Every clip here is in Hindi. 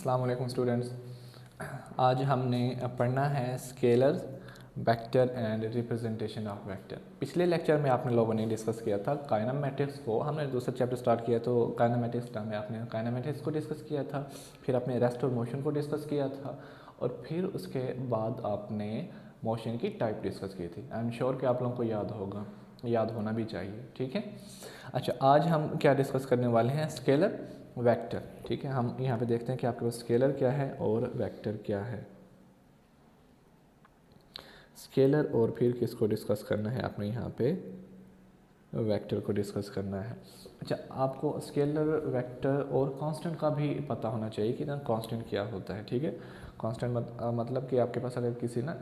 अस्सलाम वालेकुम स्टूडेंट्स। आज हमने पढ़ना है scalars, vector and representation of vector. पिछले लेक्चर में आपने लोगों ने डिस्कस किया था काइनेमेटिक्स को। हमने दूसरा चैप्टर स्टार्ट किया तो काइनेमेटिक्स में आपने काइनेमेटिक्स को डिस्कस किया था, फिर आपने रेस्ट और मोशन को डिस्कस किया था, और फिर उसके बाद आपने मोशन की टाइप डिस्कस की थी। आई एम श्योर कि आप लोगों को याद होगा, याद होना भी चाहिए। ठीक है, अच्छा आज हम क्या डिस्कस करने वाले हैं? Scalar, vector. ठीक है, हम यहाँ पे देखते हैं कि आपके पास स्केलर क्या है और वेक्टर क्या है। स्केलर और फिर किसको डिस्कस करना है आपने? यहाँ पे वेक्टर को डिस्कस करना है। अच्छा, आपको स्केलर, वेक्टर और कांस्टेंट का भी पता होना चाहिए कि ना कांस्टेंट क्या होता है। ठीक है, कांस्टेंट मतलब कि आपके पास अगर किसी ना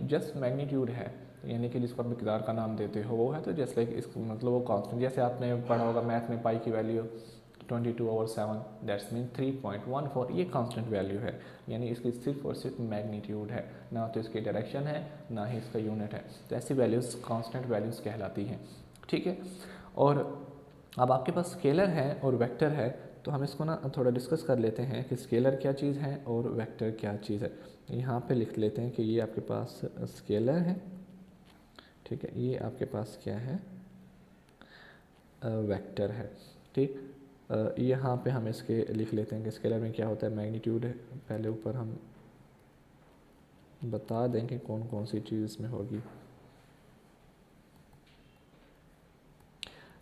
जस्ट मैग्नीट्यूड है, यानी कि जिसको आप मिकदार का नाम देते हो वो है, तो जस्ट लाइक इसको मतलब वो कांस्टेंट। जैसे आपने पढ़ा होगा मैथ में पाई की वैल्यू 22/7, दैट्स मीन 3.14, ये कांस्टेंट वैल्यू है, यानी इसकी सिर्फ और सिर्फ मैग्नीट्यूड है, ना तो इसकी डायरेक्शन है ना ही इसका यूनिट है। तो ऐसी वैल्यूज़ कांस्टेंट वैल्यूज़ कहलाती हैं। ठीक है, और अब आपके पास स्केलर है और वेक्टर है, तो हम इसको ना थोड़ा डिस्कस कर लेते हैं कि स्केलर क्या चीज़ है और वेक्टर क्या चीज़ है। यहाँ पे लिख लेते हैं कि ये आपके पास स्केलर है, ठीक है, ये आपके पास क्या है? वेक्टर है। ठीक, यहाँ पे हम इसके लिख लेते हैं कि स्केलर में क्या होता है? मैग्नीट्यूड है। पहले ऊपर हम बता दें कि कौन कौन सी चीज़ इसमें होगी।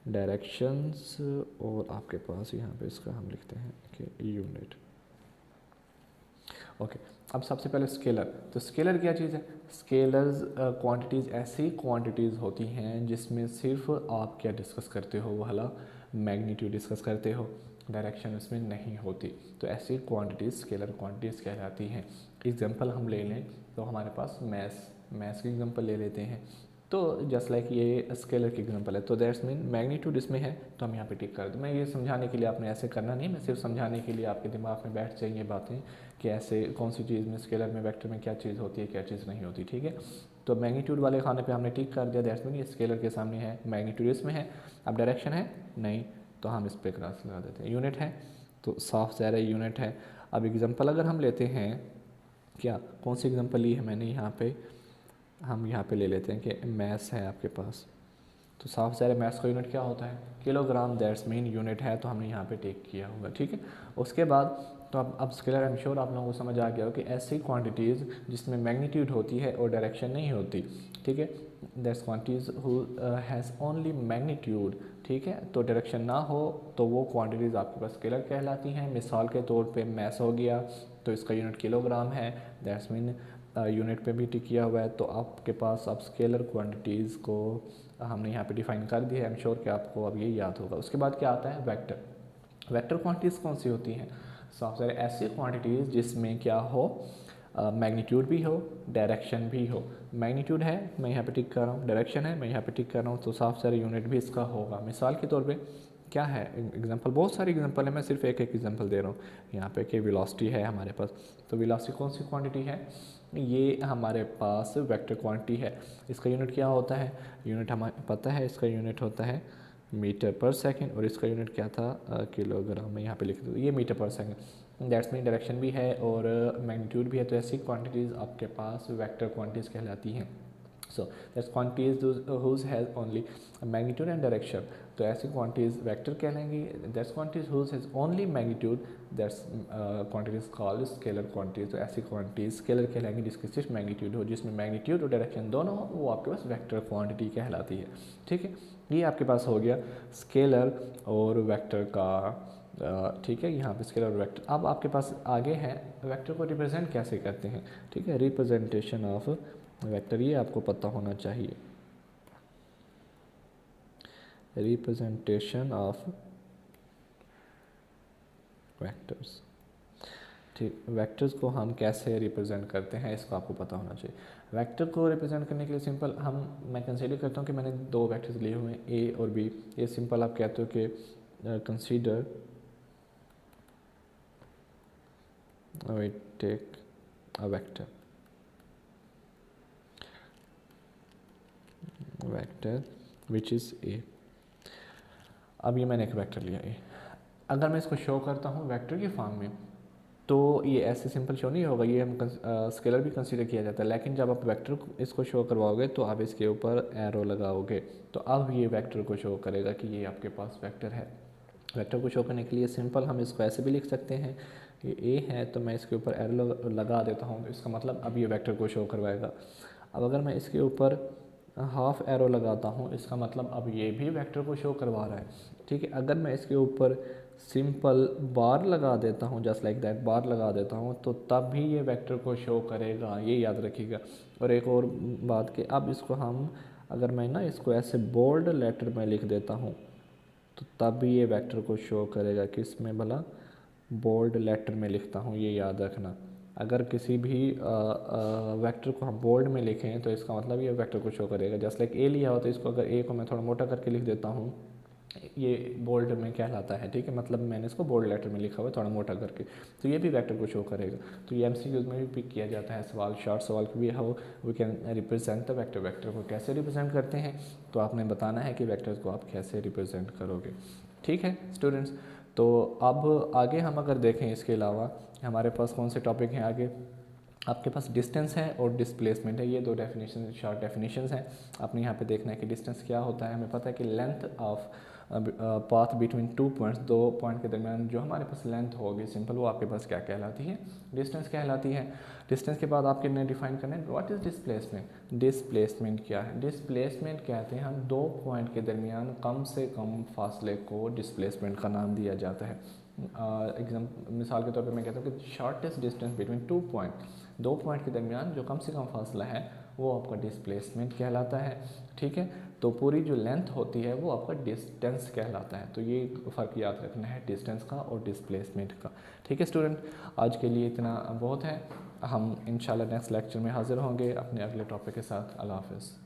डायरेक्शंस, और आपके पास यहाँ पे इसका हम लिखते हैं कि यूनिट। ओके, अब सबसे पहले स्केलर। तो स्केलर क्या चीज़ है? स्केलर्स क्वांटिटीज़ ऐसी क्वांटिटीज़ होती हैं जिसमें सिर्फ आप क्या डिस्कस करते हो? वाला मैग्नीट्यूड डिस्कस करते हो, डायरेक्शन उसमें नहीं होती। तो ऐसी क्वांटिटीज़ स्केलर क्वांटिटीज़ कहलाती हैं। एग्जांपल हम ले लें तो हमारे पास मैथ्स की एग्जांपल ले लेते हैं। तो जस्ट लाइक ये स्केलर की एग्जांपल है, तो दैट्स मीन मैग्नीट्यूड इसमें है, तो हम यहाँ पे टिक कर दें। मैं ये समझाने के लिए, आपने ऐसे करना नहीं, मैं सिर्फ समझाने के लिए आपके दिमाग में बैठ जाएंगे बातें कि ऐसे कौन सी चीज़ में, स्केलर में, वेक्टर में क्या चीज़ होती है, क्या चीज़ नहीं होती। ठीक है, तो मैग्नीट्यूड वाले खाने पे हमने टिक कर दिया, दैट्स मीन ये स्केलर के सामने है, मैग्नीट्यूड इसमें है। अब डायरेक्शन है नहीं, तो हम इस पर क्रॉस लगा देते हैं। यूनिट है तो साफ ज़ाहिर है यूनिट है। अब एग्जाम्पल अगर हम लेते हैं, क्या कौन सी एग्जाम्पल ली है मैंने? यहाँ पे हम यहाँ पे ले लेते हैं कि मैथ्स है आपके पास, तो साफ ज़ाहिर मैथ्स का यूनिट क्या होता है? किलोग्राम, दैट्स मीन यूनिट है, तो हमने यहाँ पे टेक किया होगा। ठीक है, उसके बाद तो अब स्केलर, आई एम श्योर आप लोगों को समझ आ गया हो कि ऐसी क्वांटिटीज़ जिसमें मैग्नीट्यूड होती है और डायरेक्शन नहीं होती। ठीक है, that's quantities who has only magnitude. ठीक है, तो डायरेक्शन ना हो तो वो क्वांटिटीज़ आपके पास स्केलर कहलाती हैं। मिसाल के तौर पे मैथ्स हो गया, तो इसका यूनिट किलोग्राम है, दैट्स मीन यूनिट पे भी टिक किया हुआ है। तो आपके पास अब स्केलर क्वांटिटीज़ को हमने यहाँ पे डिफाइन कर दिया है। आई एम श्योर कि आपको अब ये याद होगा। उसके बाद क्या आता है? वेक्टर। वेक्टर क्वांटिटीज़ कौन सी होती हैं? साफ सारे ऐसी क्वांटिटीज़ जिसमें क्या हो? मैग्नीट्यूड भी हो, डायरेक्शन भी हो। मैग्नीट्यूड है, मैं यहाँ पे टिक कर रहा हूँ, डायरेक्शन है, मैं यहाँ पे टिक कर रहा हूँ, तो साफ सारे यूनिट भी इसका होगा। मिसाल के तौर पे क्या है एग्जांपल? बहुत सारी एग्जांपल है, मैं सिर्फ एक एग्जांपल दे रहा हूँ यहाँ पे कि वेलोसिटी है हमारे पास। तो वेलोसिटी कौन सी क्वांटिटी है? ये हमारे पास वेक्टर क्वांटिटी है। इसका यूनिट क्या होता है? यूनिट हमें पता है, इसका यूनिट होता है मीटर पर सेकंड, और इसका यूनिट क्या था? किलोग्राम में यहाँ पे लिख दो, ये मीटर पर सेकंड। दैट्स मीन डायरेक्शन भी है और मैग्नीट्यूड भी है। तो ऐसी क्वांटिटीज़ आपके पास वेक्टर क्वांटिटीज़ कहलाती हैं। So that's quantities whose has only magnitude and direction, तो ऐसी क्वांटिटीज़ वेक्टर कहलाएंगी। That's quantities whose has only magnitude, that's quantities called scalar quantities. तो ऐसी क्वांटिटीज़ स्केलर कहलाएंगी जिसकी सिर्फ मैग्नीट्यूड हो, जिसमें मैग्नीट्यूड और डायरेक्शन दोनों हो, वो आपके पास वेक्टर क्वांटिटी कहलाती है। ठीक है, ये आपके पास हो गया स्केलर और वेक्टर का। ठीक है, यहाँ पे स्केलर और वेक्टर। अब आपके पास आगे है वेक्टर को रिप्रेजेंट कैसे करते हैं। ठीक है, रिप्रेजेंटेशन ऑफ वेक्टर, ये आपको पता होना चाहिए। Representation of vectors. ठीक, वेक्टर्स को हम कैसे रिप्रेजेंट करते हैं इसको आपको पता होना चाहिए। वेक्टर को रिप्रेजेंट करने के लिए सिंपल मैं कंसीडर करता हूँ कि मैंने दो वेक्टर्स लिए हुए हैं ए और बी। ये सिंपल आप कहते हो कि consider we take a vector which is A. अब ये मैंने एक वेक्टर लिया ए। अगर मैं इसको शो करता हूँ वेक्टर की फॉर्म में, तो ये ऐसे सिंपल शो नहीं होगा, ये हम स्केलर भी कंसीडर किया जाता है। लेकिन जब आप वेक्टर इसको शो करवाओगे तो आप इसके ऊपर एरो लगाओगे, तो अब ये वेक्टर को शो करेगा कि ये आपके पास वेक्टर है। वेक्टर को शो करने के लिए सिंपल हम इसको ऐसे भी लिख सकते हैं, ये ए है तो मैं इसके ऊपर एरो लगा देता हूँ, तो इसका मतलब अब ये वेक्टर को शो करवाएगा। अब अगर मैं इसके ऊपर हाफ एरो लगाता हूँ, इसका मतलब अब ये भी वेक्टर को शो करवा रहा है, ठीक है। अगर मैं इसके ऊपर सिंपल बार लगा देता हूँ, जस्ट लाइक दैट, बार लगा देता हूँ, तो तब भी ये वेक्टर को शो करेगा, ये याद रखिएगा। और एक और बात कि अब इसको हम, अगर मैं ना इसको ऐसे बोल्ड लेटर में लिख देता हूँ, तो तब भी ये वेक्टर को शो करेगा। किस में भला? बोल्ड लेटर में लिखता हूँ, ये याद रखना। अगर किसी भी वेक्टर को हम बोल्ड में लिखें तो इसका मतलब ये वेक्टर को शो करेगा। जस्ट लाइक ए लिया हो तो इसको अगर ए को मैं थोड़ा मोटा करके लिख देता हूँ, ये बोल्ड में कहलाता है, ठीक है। मतलब मैंने इसको बोल्ड लेटर में लिखा हुआ है थोड़ा मोटा करके, तो ये भी वेक्टर को शो करेगा। तो ये एमसीक्यूज में भी पिक किया जाता है सवाल, शॉर्ट सवाल भी, how we can represent the vector, vector को कैसे रिप्रेजेंट करते हैं, तो आपने बताना है कि वेक्टर्स को आप कैसे रिप्रेजेंट करोगे, ठीक है स्टूडेंट्स। तो अब आगे हम अगर देखें, इसके अलावा हमारे पास कौन से टॉपिक हैं आगे, आपके पास डिस्टेंस है और डिस्प्लेसमेंट है, ये दो डेफिनेशन, शॉर्ट डेफिनेशंस हैं। आपने यहाँ पे देखना है कि डिस्टेंस क्या होता है। हमें पता है कि length of path between two points, दो पॉइंट के दरमियान जो हमारे पास लेंथ होगी सिंपल, वो आपके पास क्या कहलाती है? डिस्टेंस कहलाती है। डिस्टेंस के बाद आपके ने डिफाइन करना है व्हाट इज़ डिस्प्लेसमेंट। डिस्प्लेसमेंट क्या है? डिस्प्लेसमेंट कहते हैं हम दो पॉइंट के दरमियान कम से कम फासले को डिस्प्लेसमेंट का नाम दिया जाता है। मिसाल के तौर पे मैं कहता हूँ कि shortest distance between two point, दो पॉइंट के दरमियान जो कम से कम फासला है वो आपका डिस्प्लेसमेंट कहलाता है, ठीक है। तो पूरी जो लेंथ होती है वो आपका डिस्टेंस कहलाता है। तो ये फ़र्क याद रखना है डिस्टेंस का और डिस्प्लेसमेंट का, ठीक है स्टूडेंट। आज के लिए इतना बहुत है, हम इंशाल्लाह नेक्स्ट लेक्चर में हाज़िर होंगे अपने अगले टॉपिक के साथ। अल्लाह हाफ़िज़।